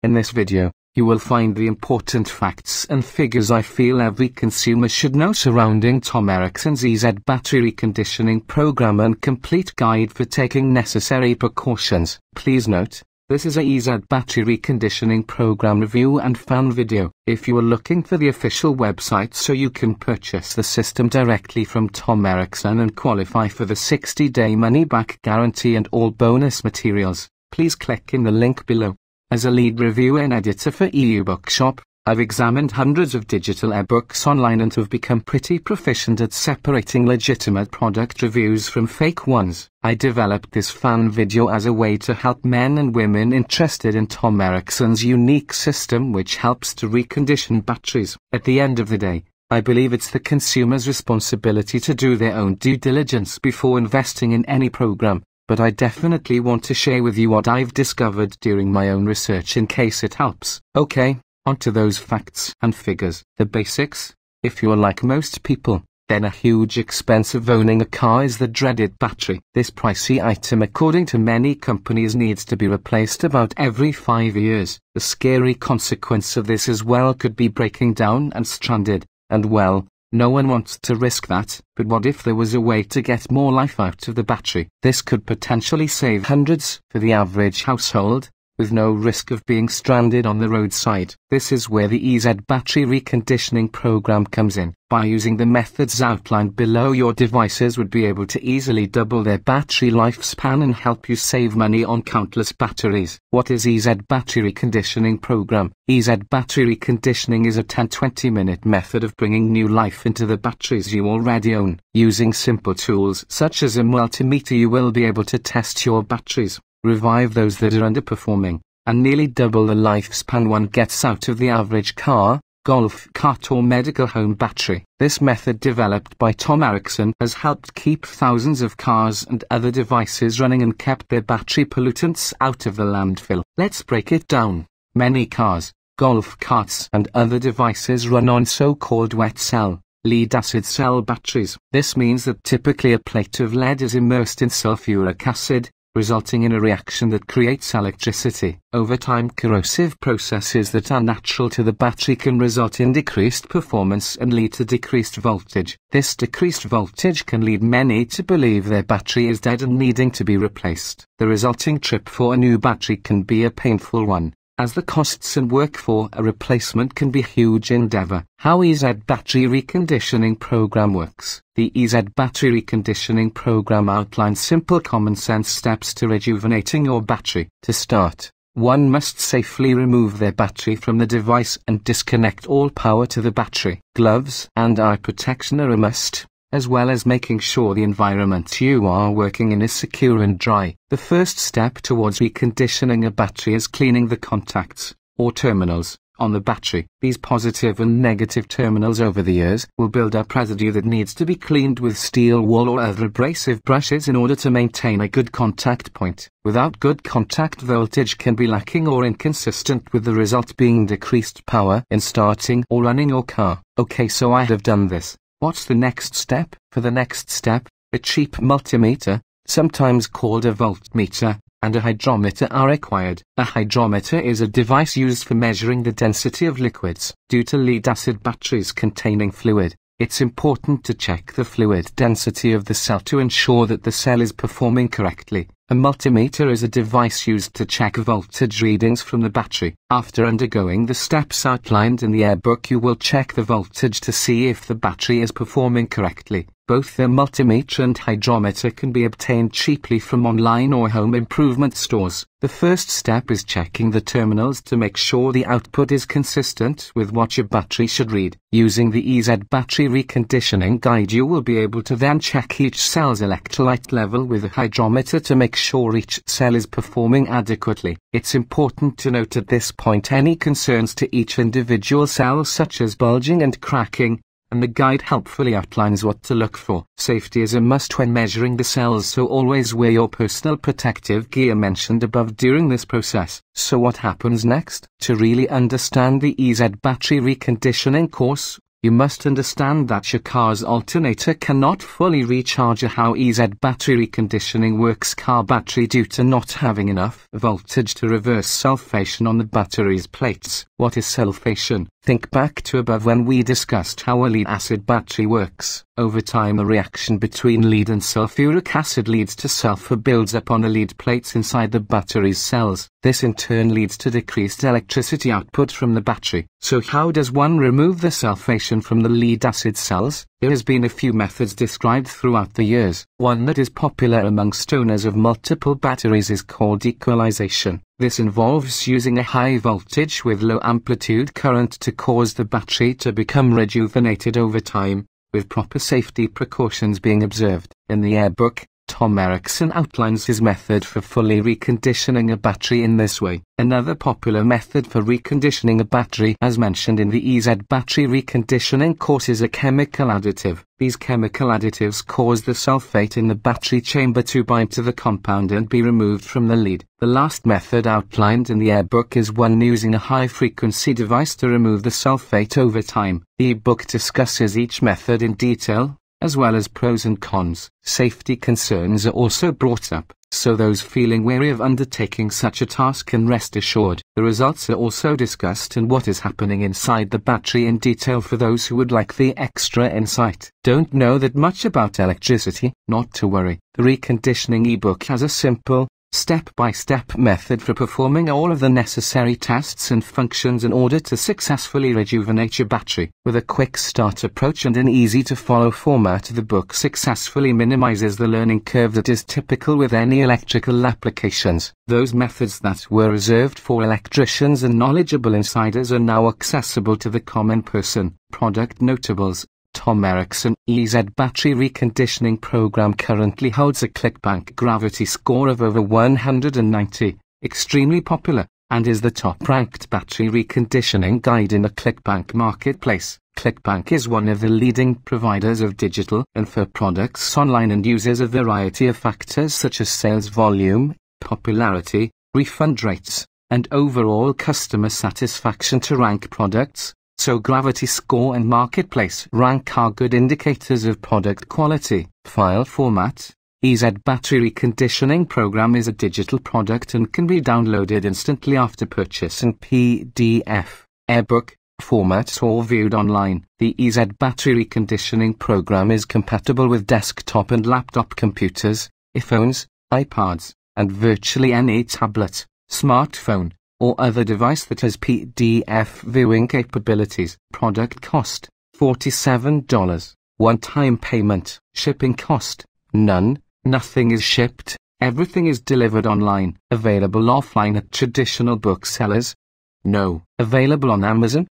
In this video, you will find the important facts and figures I feel every consumer should know surrounding Tom Ericson's EZ battery reconditioning program and complete guide for taking necessary precautions. Please note, this is a EZ battery reconditioning program review and fan video. If you are looking for the official website so you can purchase the system directly from Tom Ericson and qualify for the 60-day money-back guarantee and all bonus materials, please click in the link below. As a lead reviewer and editor for EU Bookshop, I've examined hundreds of digital ebooks online and have become pretty proficient at separating legitimate product reviews from fake ones. I developed this fan video as a way to help men and women interested in Tom Ericson's unique system which helps to recondition batteries. At the end of the day, I believe it's the consumer's responsibility to do their own due diligence before investing in any program. But I definitely want to share with you what I've discovered during my own research in case it helps. Okay, onto those facts and figures. The basics. If you're like most people, then a huge expense of owning a car is the dreaded battery. This pricey item, according to many companies, needs to be replaced about every 5 years. The scary consequence of this as well could be breaking down and stranded, and well, no one wants to risk that. But what if there was a way to get more life out of the battery? This could potentially save hundreds for the average household, with no risk of being stranded on the roadside. This is where the EZ battery reconditioning program comes in. By using the methods outlined below, your devices would be able to easily double their battery lifespan and help you save money on countless batteries. What is EZ battery reconditioning program? EZ battery reconditioning is a 10-20 minute method of bringing new life into the batteries you already own. Using simple tools such as a multimeter, you will be able to test your batteries, revive those that are underperforming, and nearly double the lifespan one gets out of the average car, golf cart or medical home battery. This method, developed by Tom Ericsson, has helped keep thousands of cars and other devices running and kept their battery pollutants out of the landfill. Let's break it down. Many cars, golf carts and other devices run on so-called wet cell, lead-acid cell batteries. This means that typically a plate of lead is immersed in sulfuric acid, resulting in a reaction that creates electricity. Over time, corrosive processes that are natural to the battery can result in decreased performance and lead to decreased voltage. This decreased voltage can lead many to believe their battery is dead and needing to be replaced. The resulting trip for a new battery can be a painful one, as the costs and work for a replacement can be a huge endeavor. How EZ battery reconditioning program works. The EZ battery reconditioning program outlines simple common sense steps to rejuvenating your battery. To start, one must safely remove their battery from the device and disconnect all power to the battery. Gloves and eye protection are a must, as well as making sure the environment you are working in is secure and dry. The first step towards reconditioning a battery is cleaning the contacts, or terminals, on the battery. These positive and negative terminals over the years will build up residue that needs to be cleaned with steel wool or other abrasive brushes in order to maintain a good contact point. Without good contact, voltage can be lacking or inconsistent, with the result being decreased power in starting or running your car. Okay, so I have done this. What's the next step? For the next step, a cheap multimeter, sometimes called a voltmeter, and a hydrometer are required. A hydrometer is a device used for measuring the density of liquids. Due to lead-acid batteries containing fluid, it's important to check the fluid density of the cell to ensure that the cell is performing correctly. A multimeter is a device used to check voltage readings from the battery. After undergoing the steps outlined in the ebook, you will check the voltage to see if the battery is performing correctly. Both the multimeter and hydrometer can be obtained cheaply from online or home improvement stores. The first step is checking the terminals to make sure the output is consistent with what your battery should read. Using the EZ battery reconditioning guide, you will be able to then check each cell's electrolyte level with a hydrometer to make sure each cell is performing adequately. It's important to note at this point any concerns to each individual cell, such as bulging and cracking, and the guide helpfully outlines what to look for. Safety is a must when measuring the cells, so always wear your personal protective gear mentioned above during this process. So what happens next? To really understand the EZ battery reconditioning course, You must understand that your car's alternator cannot fully recharge. How EZ battery reconditioning works. Car battery due to not having enough voltage to reverse sulfation on the battery's plates. What is sulfation? Think back to above when we discussed how a lead-acid battery works. Over time, a reaction between lead and sulfuric acid leads to sulfur builds up on the lead plates inside the battery's cells. This in turn leads to decreased electricity output from the battery. So how does one remove the sulfation from the lead-acid cells? There has been a few methods described throughout the years. One that is popular amongst owners of multiple batteries is called equalization. This involves using a high voltage with low amplitude current to cause the battery to become rejuvenated over time, with proper safety precautions being observed. In the Airbook, Tom Ericson outlines his method for fully reconditioning a battery in this way. Another popular method for reconditioning a battery, as mentioned in the EZ battery reconditioning course, is a chemical additive. These chemical additives cause the sulfate in the battery chamber to bind to the compound and be removed from the lead. The last method outlined in the Airbook is one using a high-frequency device to remove the sulfate over time. The e-book discusses each method in detail, as well as pros and cons. Safety concerns are also brought up, so those feeling wary of undertaking such a task can rest assured. The results are also discussed and what is happening inside the battery in detail for those who would like the extra insight. Don't know that much about electricity? Not to worry. The reconditioning ebook has a simple, step-by-step method for performing all of the necessary tests and functions in order to successfully rejuvenate your battery. With a quick start approach and an easy-to-follow format, the book successfully minimizes the learning curve that is typical with any electrical applications. Those methods that were reserved for electricians and knowledgeable insiders are now accessible to the common person. Product notables. Tom Ericson EZ battery reconditioning program currently holds a ClickBank gravity score of over 190, extremely popular, and is the top-ranked battery reconditioning guide in the ClickBank marketplace. ClickBank is one of the leading providers of digital info products online and uses a variety of factors such as sales volume, popularity, refund rates, and overall customer satisfaction to rank products. So gravity score and marketplace rank are good indicators of product quality. File format. EZ battery reconditioning program is a digital product and can be downloaded instantly after purchase in PDF, Airbook format or viewed online. The EZ battery reconditioning program is compatible with desktop and laptop computers, iPhones, iPads, and virtually any tablet, smartphone, or other device that has PDF viewing capabilities. Product cost, $47. One-time payment. Shipping cost, none. Nothing is shipped. Everything is delivered online. Available offline at traditional booksellers? No. Available on Amazon?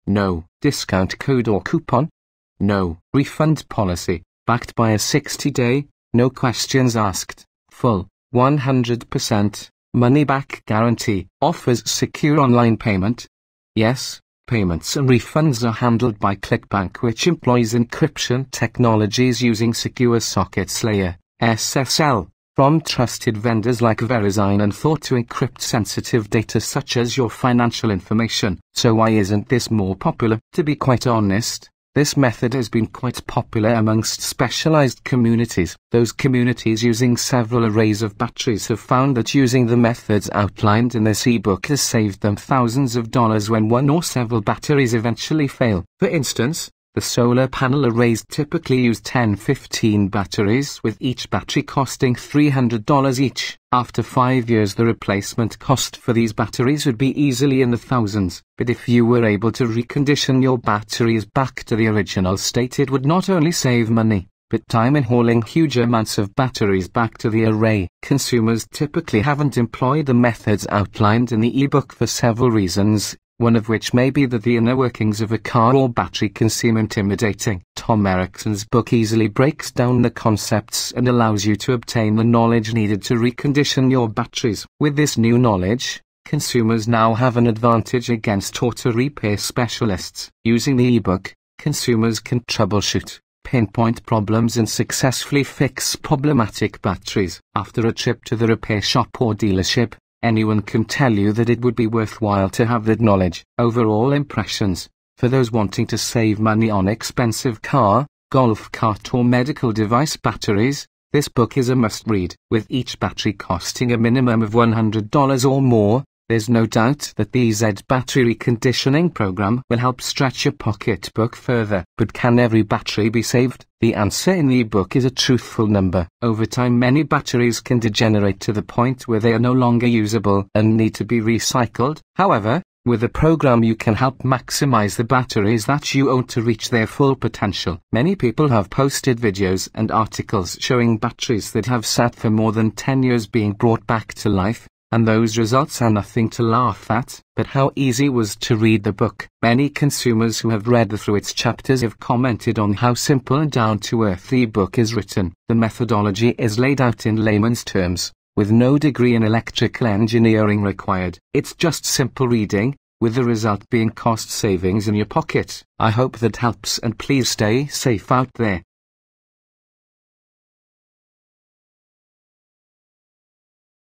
No. Discount code or coupon? No. Refund policy. Backed by a 60-day, no questions asked, full, 100%. Money-back guarantee. Offers secure online payment? Yes, payments and refunds are handled by ClickBank, which employs encryption technologies using secure sockets layer, SSL, from trusted vendors like Verizon and thought to encrypt sensitive data such as your financial information. So why isn't this more popular? To be quite honest, this method has been quite popular amongst specialized communities. Those communities using several arrays of batteries have found that using the methods outlined in this ebook has saved them thousands of dollars when one or several batteries eventually fail. For instance, the solar panel arrays typically use 10-15 batteries, with each battery costing $300 each. After 5 years, the replacement cost for these batteries would be easily in the thousands. But if you were able to recondition your batteries back to the original state, it would not only save money, but time in hauling huge amounts of batteries back to the array. Consumers typically haven't employed the methods outlined in the ebook for several reasons, one of which may be that the inner workings of a car or battery can seem intimidating. Tom Ericson's book easily breaks down the concepts and allows you to obtain the knowledge needed to recondition your batteries. With this new knowledge, consumers now have an advantage against auto repair specialists. Using the ebook, consumers can troubleshoot, pinpoint problems and successfully fix problematic batteries. After a trip to the repair shop or dealership, anyone can tell you that it would be worthwhile to have that knowledge. Overall impressions. For those wanting to save money on expensive car, golf cart or medical device batteries, this book is a must-read. With each battery costing a minimum of $100 or more, there's no doubt that the EZ battery reconditioning program will help stretch your pocketbook further. But can every battery be saved? The answer in the book is a truthful number. Over time, many batteries can degenerate to the point where they are no longer usable and need to be recycled. However, with the program you can help maximize the batteries that you own to reach their full potential. Many people have posted videos and articles showing batteries that have sat for more than 10 years being brought back to life, and those results are nothing to laugh at. But how easy was to read the book? Many consumers who have read through its chapters have commented on how simple and down-to-earth the book is written. The methodology is laid out in layman's terms, with no degree in electrical engineering required. It's just simple reading, with the result being cost savings in your pocket. I hope that helps, and please stay safe out there.